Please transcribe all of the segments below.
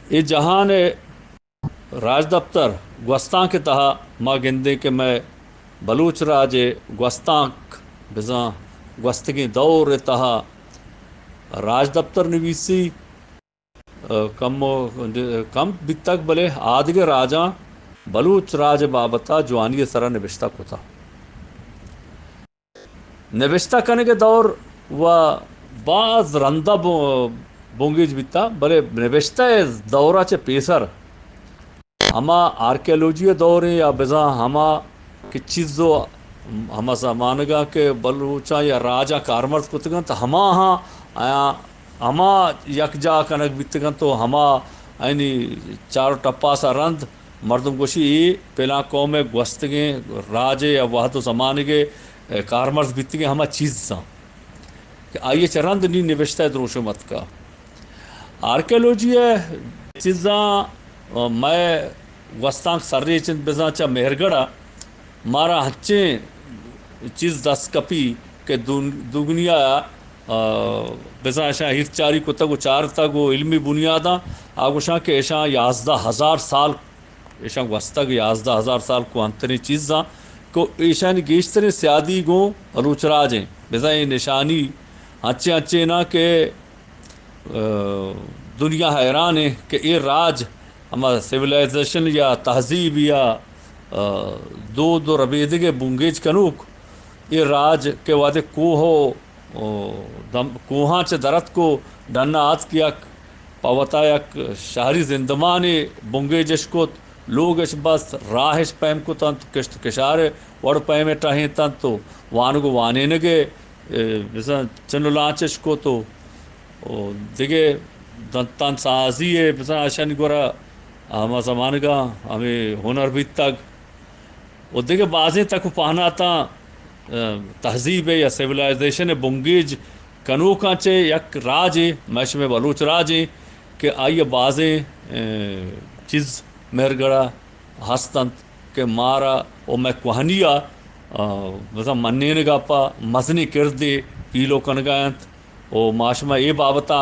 یہ جہان راج دفتر گوستان کے تہا ما گندے کہ میں بلوچ راج گوستان بزاں گوستگی دور تہا راج دفتر نویسی کم کم بتک بلے آدگے راجاں بلوچ راج بابتا جوانی سرا نوشتہ کو تھا نوشتہ کرنے کے دور و بعض رندہ بونگیج بیتا بلے نوشتہ دورہ چے پیسر ہما آرکیولوجی دور یا بزاں ہما کہ چیزو ہما زمانگا کے بلوچا یا راجا کارمرد کتگن تو ہما ہاں آیا ہما یکجا کنک بیتگن تو ہما اینی چارو ٹپا سا رند مردم گوشی ای پہلا قوم گوستگیں راجے یا وحد و زمانگے کارمرز بیتگیں ہما چیز سا کہ آئیے چرند نی نوشتہ دروشمت کا آرکیولوجی چیزاں میں وستان سرری چند بزاں چا مہرگڑا مارا ہچیں چیز دست کپی کہ دگنیا بزاں ایشاں ہیر چاری کو تگو چار تگو علمی بنیاداں آگوشاں کہ ایشاں 11,000 سال ایشاں وستگ 11,000 سال کو انتری چیزاں کو ایشاں گیشترین سیادی گو بلوچ راجیں بزاں یہ نشانی ہچے ہچے نا کہ دنیا حیران ہے کہ یہ راج ہمارا سویلائزیشن یا تہذیب یا دو ربیدگے بونگیج کنوک یہ راج کے وعدے کوہاں چے درت کو ڈننا آت کیا پاوتا یک شہری زندمان بونگیجش کو لوگ اش بس راہش پیم کو تنت کشت کشارے وڑ پیم ٹاہیں تنت تو وانگو وانینگے چنو لانچش کو تو دیگے دنتان سازی ہے بسا اشانی گورا ہما زمانگا ہمیں ہنر بھی تک وہ دیگے بازیں تک پہنا تا تہذیب یا سیولائزیشن بونگیج کنوکاں چے یک راج میش میں بلوچ راج کہ آئیے بازیں چیز مہرگڑا ہستند کہ مارا او میں کوہنیا مثلا منین گاپا مزنی کردے پیلو کنگائنت او معاشمہ اے بابتا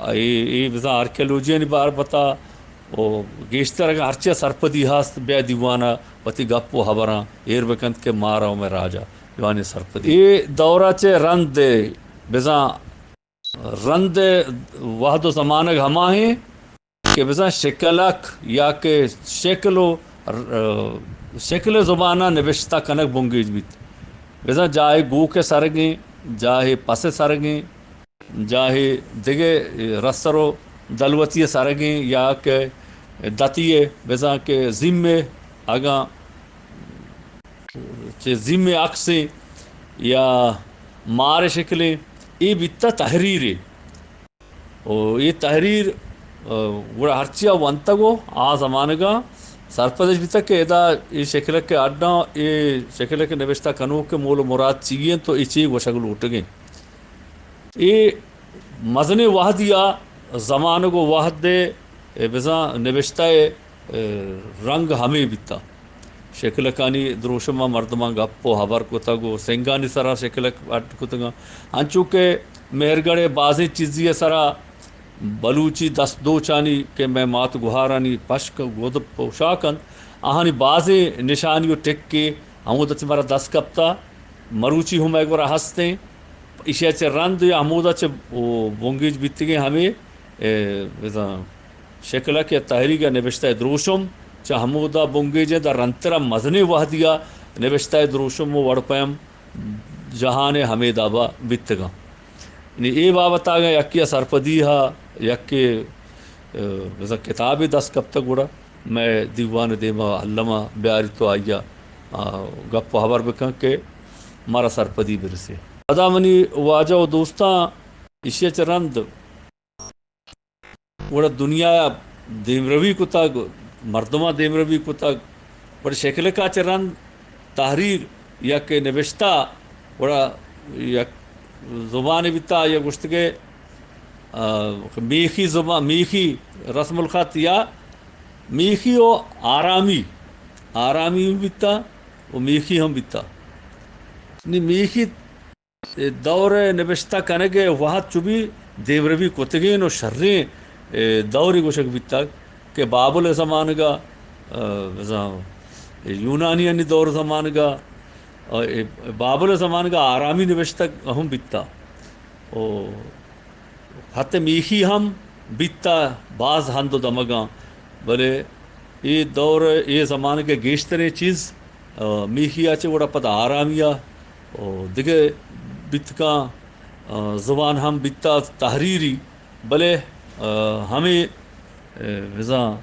اے بزا آرکیولوجی بار بتا او گیشتر اگر ہرچہ سرپدی ہست بے دیوانا پتی گپو حبراں ایر بکند کے مارا میں راجا دیوانی سرپدی اے دورہ چے رند بزا رند وحد و زمانگ ہما ہیں کہ بزا شکلک یا کہ شکل زبانہ نوشتہ کنک بونگیج بیت بزا جاہے گو کے سرگیں جاہے پس سرگیں جاہے دیگے رسرو دلوتی سرگیں یا کہ دتیے بزا کہ ذمے اگاں ذمے عکسیں یا مار شکلیں یہ بیتا تحریر ہے اور یہ تحریر گوڑا ہرچیا ونتگو آ زمانگا سرپدش بھی تک کہ ادا یہ شکل کے اڈنا یہ شکل کے نوشتہ کنو کے مول و مراد چیئیں تو یہ چیئے وہ شکل اٹھ گئیں یہ مزن وحد یا زمانگو وحد دے بزاں نوشتہ رنگ ہمیں بیتا شکل کانی دروشمہ مردمہ گپو حبر کو تگو سنگانی سرا شکل اٹ کو تگا انچو کہ مہرگڑے بازیں چیزی سرا بلوچی دست دو چانی کہ میں مات گہارانی پشک گود پوشاکن آہانی بازیں نشانی و ٹک کے ہمود اچھ مرا دست کپتا مروچی ہم ایک برا ہستیں اشیاء چے رند یا ہمودہ چے بونگیج بیتگیں ہمیں شکلہ کے تحریک نوشتہ دروشم چا ہمودہ بونگیج دا رنترہ مزنی وحدیا نوشتہ دروشم و وڑپیم جہان ہمیں دابا بیتگا یعنی اے بابت آگا یکی سرپدی ہا یکی کتابی دست کب تک گوڑا میں دیوان دیما علمہ بیاری تو آئیا گپ و حبر بکن کہ مارا سرپدی برسے ادا منی واجہ و دوستاں اشیاء چرند گوڑا دنیا دیمروی کو تک مردمہ دیمروی کو تک بڑے شکل کا چرند تحریر یا کہ نوشتہ گوڑا یک زبان بیتا یا گشتگے میخی زبان میخی رسم الخط یا میخی و آرامی بیتا و میخی ہم بیتا میخی دور نوشتہ کنگے وحد چوبی دیوروی کتگین و شریں دوری گوشک بیتا کہ بابل زمان کا یونانی انی دور زمان کا بابل زمان کا آرامی نوشتک ہم بیتا خط میخی ہم بیتا بعض ہند و دمگاں بلے یہ دور یہ زمان کے گیشترے چیز میخی آچے وڑا پتہ آرامیا دیگے بیتکاں زبان ہم بیتا تحریری بلے ہمیں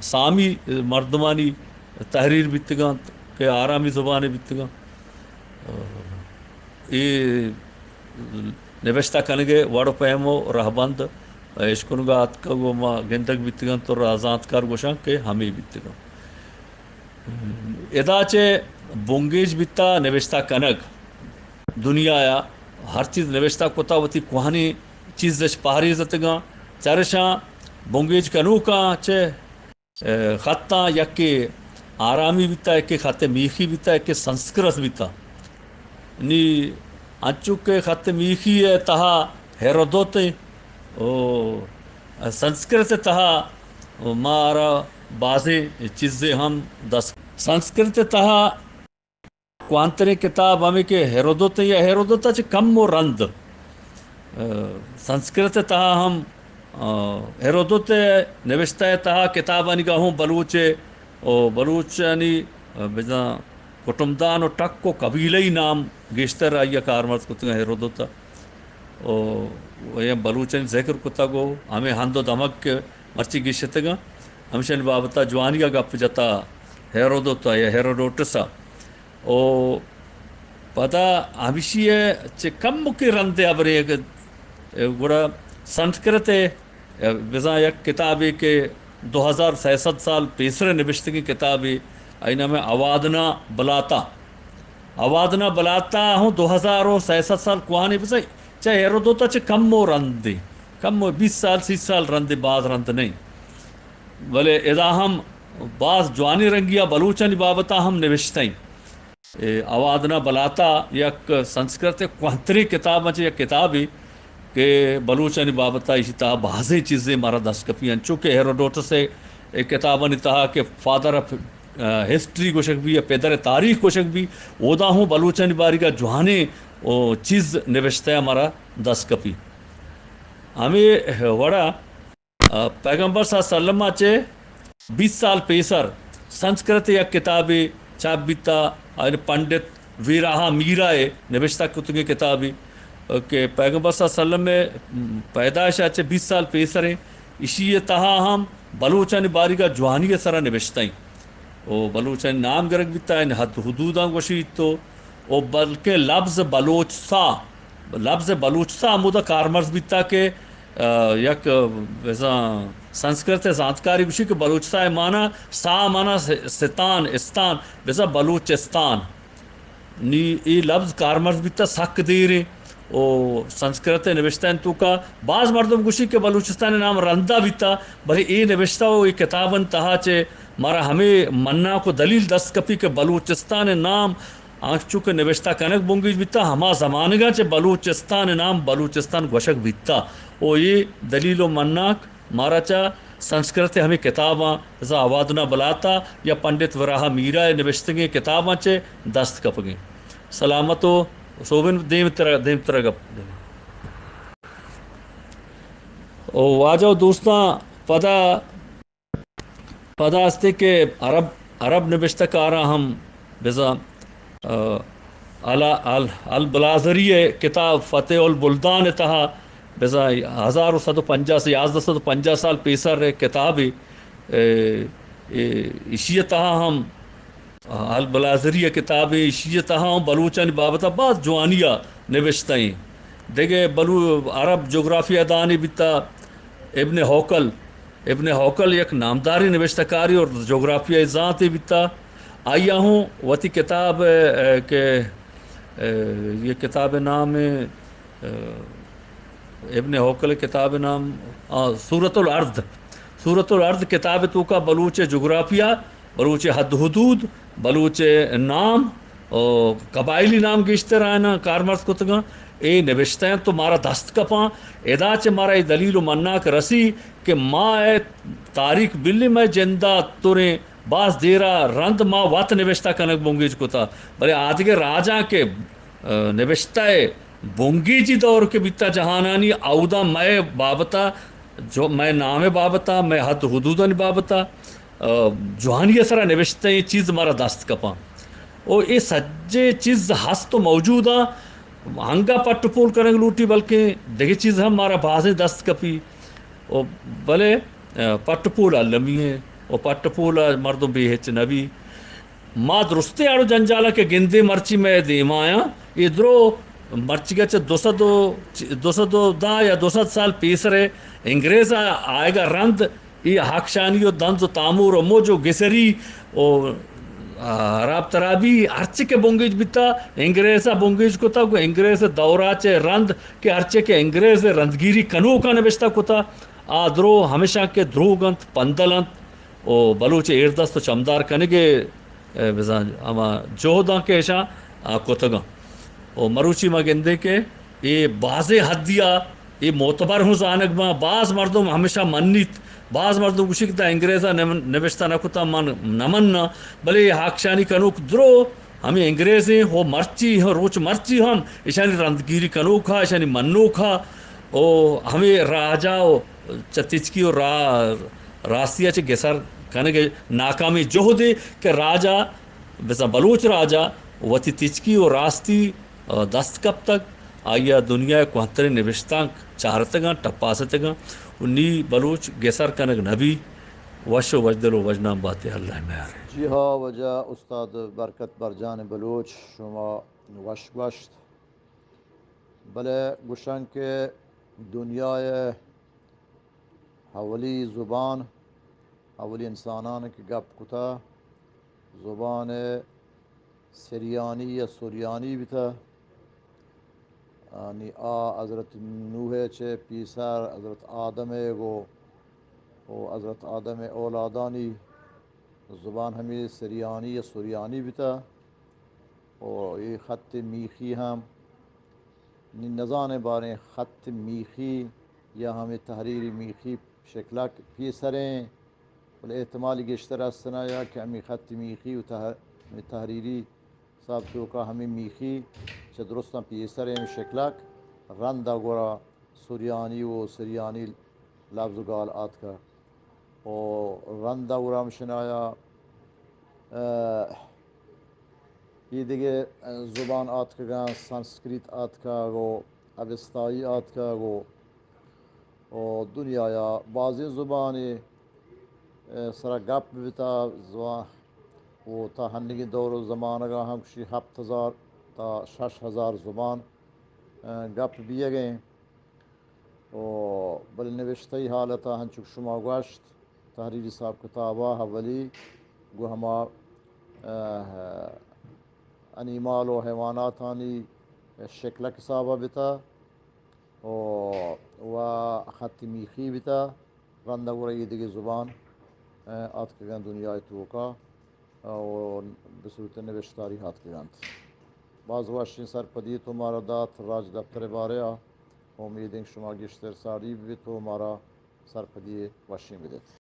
سامی مردمانی تحریر بیتگاں کہ آرامی زبان بیتگاں یہ نوشتہ کنگے وڑ پیمو رہبند اشکنگا اتکا ما گندگ بیتگاں تو رازانتکار گوشاں کہ ہمیں بیتگاں ادا چے بونگیج بیتا نوشتہ کنگ دنیا یا ہر چیز نوشتہ کتا وتی کوہانی چیز دش پہری زتگاں چرشاں بونگیج کنوکاں چے خطاں یکی آرامی بیتا یکی خط میخی بیتا یکی سنسکرت بیتا نی انچو کے خط میخی ہے تہا ہیرودوتے سنسکرت تہا مارا بعضی چیزیں ہم سنسکرت تہا کوانترے کتاب ہمیں کہ ہیرودوتے یا ہیرودوتا چھ کم و رند سنسکرت تہا ہم ہیرودوتے نوشتہ تہا کتابانی کا ہوں بلوچے بلوچانی بجا کٹمدان و ٹک کو قبیلئی نام گیشتر آئیا کارمرز کتگا ہیرودوتا یہ بلوچن ذکر کتا گو ہمیں ہند و دمک کے مرچی گیشتگا ہمشن بابتا جوانیا گپ جتا ہیرودوتا یا ہیرودوٹسا پتا ہمشی ہے چھ کم مکی رندے ابرے گوڑا سنسکرت بزا یک کتابی کے 2600 سال پیسرے نبشتگی کتابی اینا میں اوادنا بلاتا ہوں 2600 سال کوہانی بسائی چاہے ہیرودوتا چھ کم و رندے کم و 20 سال 30 سال رندے بعض رند نہیں بلے ادا ہم بعض جوانی رنگیا بلوچانی بابتا ہم نوشتائیں اوادنا بلاتا یک سنسکرت کوانتری کتاب مچے یک کتابی کہ بلوچانی بابتا اسی طرح بعضی چیزیں مارا دستکپی ہیں چونکہ ہیرودوٹس سے ایک کتابانی تہا کہ فادر آف ہسٹری گوشک بھی یا پیدر تاریخ گوشک بھی اودا ہوں بلوچانی باری کا جوہانے چیز نوشتہ ہے ہمارا دستکپی ہمیں وڑا پیغمبر صلی اللہ علیہ وسلم چے 20 سال پیسر سنسکرت یک کتابی چاپ بیتا پنڈت ویراہا میرائے نوشتہ کتگی کتابی کہ پیغمبر صلی اللہ علیہ وسلم میں پیدائش آچے 20 سال پیسر ہیں اسی تہا ہم بلوچانی باری کا جوانی سرا نوشتائیں بلوچانی نام گرگ بیتا ہے حد حدوداں گوشی تو بلکہ لفظ بلوچسا مودہ کارمرز بیتا کہ یک سنسکرت زانتکاری گوشی کہ بلوچسا مانا سا مانا ستان استان ویسا بلوچستان نی ای لفظ کارمرز بیتا سک دیرے سنسکرت نوشتہ تو کا بعض مردم گوشی کہ بلوچستان نام رندہ بیتا بھلے ای نوشتہ ہو ای کتابن تہا چے مارا ہمیں مننا کو دلیل دست کپی کہ بلوچستان نام آنکھ چونکہ نوشتہ کنک بونگیج بیتا ہما زمانگا چے بلوچستان نام بلوچستان گوشک بیتا یہ دلیل و منناک مارا چا سنسکرت ہمیں کتاباں ازا اوادنا بلاتا یا پنڈت وراہا میرا نوشتگیں کتاباں چے دست کپگیں سلامتو صوبن دیم ترہ گپ واجو دوستاں پدا استے کہ عرب نوشتہ کارا ہم بزا البلازری کتاب فتح البلدان تہا بزا 1150 سے 1150 سال پیسر کتاب اسی تہا ہم البلازری کتاب اسی تہا ہم بلوچانی بابتا بعض جوانیہ نوشتائیں دیکھے عرب جغرافیہ دانی بیتا ابن ہوکل یک نامداری نوشتہ کاری اور جغرافیہ ذات بیتا آیا ہوں وتی کتاب کہ یہ کتاب نام ابن ہوکل کتاب نام سورۃ الارض کتاب تو کا بلوچ جغرافیہ بلوچ حد حدود بلوچ نام قبائلی نام گشتر آئینا کارمرز کتگاں اے نوشتہ ہیں تو مارا دست کپاں ادا چ مارا دلیل و منا کہ رسی کہ ماں اے تاریخ بلی میں جندہ تریں باز دیرا رند ماں وات نوشتہ کنک بونگیج کو تھا بلے آدھگے راجاں کے نوشتہ بونگیجی دور کے بیتا جہانانی اودہ میں بابتا جو میں نام بابتا میں حد حدودن بابتا جوہانی سرا نوشتہ یہ چیز مارا دست کپاں اور یہ سجے چیز ہست تو موجود آ ہنگا پٹ پول کریں لوٹی بلکہ دیکھے چیز ہم مارا بازیں دست کپی اور بلے پٹ پول لمی ہے اور پٹ پول مردم بھی ہچ نبی ما درستے آڑو جنجالا کے گندے مرچی میں دیمایا ادرو مرچی گچ دو سدو دا یا 200 سال پیسرے انگریز آئے گا رند یہ حقشانی و دنز و تامور و موجو گسری و راب ترابی ہرچے کے بونگیج بیتا انگریزا بونگیج کو تا کو انگریز دورا چے رند کے ہرچے کے انگریز رندگیری کنو کا نبشتا کو تا آدرو ہمیشہ کے دروگنت پندلنت او بلوچ ایردست و چمدار کنگے اما جوہداں کے ایشا کتگاں او مروچی ما گندے کے یہ باز حدیہ یہ معتبر ہوں زانگ ما بعض مردم ہمیشہ منیت بعض مردم گوشکتا انگریزا نوشتہ نکتا من نمنا بلے یہ حاکشانی کنوک درو ہمیں انگریزیں ہو مرچی ہو روچ مرچی ہم ایشانی رندگیری کنوک ہا ایشانی منوک ہا او ہمیں راجا چتچکی و راستیا چے گسر کنگے ناکامی جوہدے کہ راجا بسا بلوچ راجا وتی تچکی و راستی دست کب تک آیا دنیا کو ہترے نوشتاں چارتگاں ٹپاستگاں انی بلوچ گسر کنگ نبی وش و وجدل و وجنام باتے اللہ میارے جی ہاں وجہ استاد برکت برجان بلوچ شما وش گوشت بلے گوشن کے دنیائے حولی زبان حولی انسانان کی گپ کتا زبان سریانی یا سریانی بھی تھا یعنی حضرت نوح چے پیسر حضرت آدم گو و حضرت آدم اولادانی زبان ہمیں سریانی یا سریانی بھی تھا اور یہ خط میخی ہم نظان بارے خط میخی یا ہمیں تحریری میخی شکلہ پیسریں بلے احتمالی گشتر سنایا کہ ہمیں خط میخی و تحریری صاحب تو کا ہمیں میخی درستاں پیسریں شکلک رندہ گورا سریانی و سریانی لفظ گال آت کا اور رندہ گورا مشنایا یہ دیگه زبان آت که گن سانسکریت آت که گو اوستایی آت که گو و دنیا یا بعضی زبانی سرا گپ بیتا زبان و تا ہنگی دور و زمان اگا ہم کشی 7000 تا 6000 زبان گپ بیے گئے و بل نوشتی حالتا ہنچک شما گوشت تحریری صاحب کتابہ حولی گو ہما انیمال و حیوانات آنی شکلک صاحبہ بیتا و خط میخی بیتا رندہ گو رئی دیگه زبان آت که گن دنیای توکا و بصورت نوشتاری ہاتھ کے گنت بعض واشین سرپدی تو مارا دات راج دفتر بارے امیدیں شما گشتر ساری بھی تو مارا سرپدی واشین بدت